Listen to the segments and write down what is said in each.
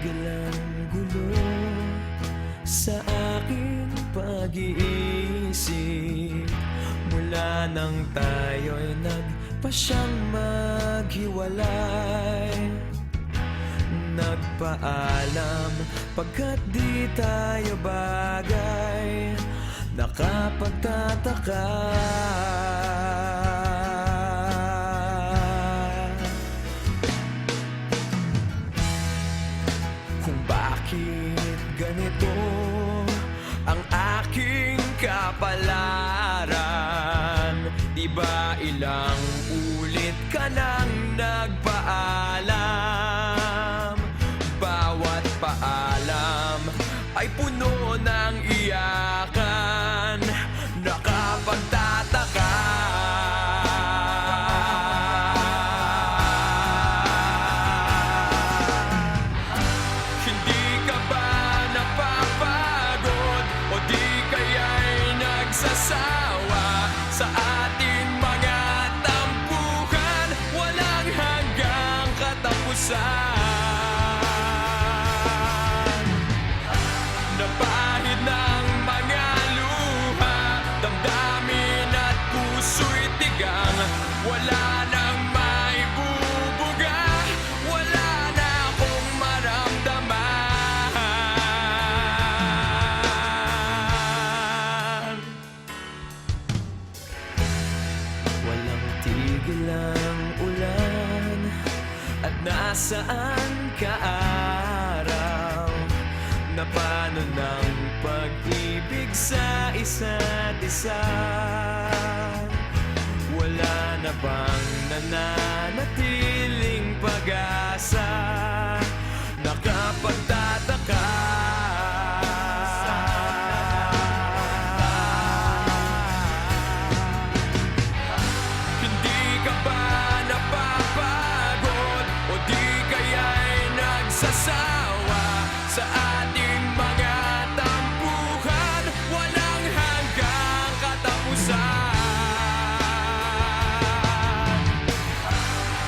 tigil ang gulo sa aking pag-iisip. Mula nang tayo'y nagpasyang maghiwalay, nagpaalam pagkat di tayo bagay. Nakapagtataka kung bakit ganito ang aking kapalaran. Di ba ilang ulit ka nang nagpaalam? Bawat paalam ay puno ng iyakan. Nakapagtataka hindi ka ba napapagod o di kaya'y nagsasawa sa ating mga tampuhan? Walang hanggang katapusan. Napahid ng mga luha, damdamin at puso'y tigang. Wala nang maibubuga, wala na akong maramdaman. Walang tigil ang ulan at nasaan ka araw? Na paano ng pag-ibig sa isa't isa? Wala na bang nananatiling pag-asa? Nakapagtataka hindi ka ba napapagod o di kaya'y nagsasawa sa ating mga tampuhan? Walang hanggang katapusan.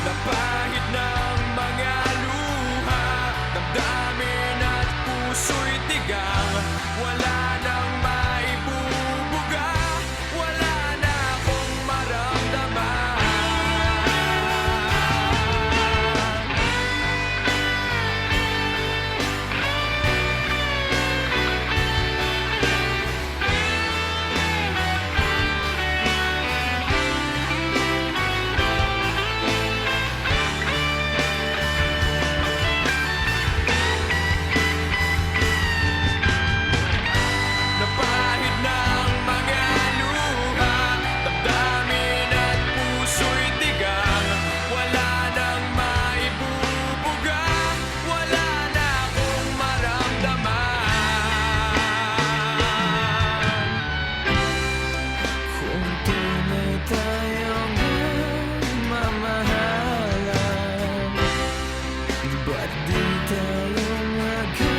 Napahid ng mga luha, damdamin at puso'y tigang. Wala nang maibubuga, wala na akong maramdaman. Napahid ng mga luha, damdamin at puso'y tigang. Wala nang maibubuga, wala na akong maramdaman. Kung tunay tayong magmamahalan, ba't di tayo magkasundo?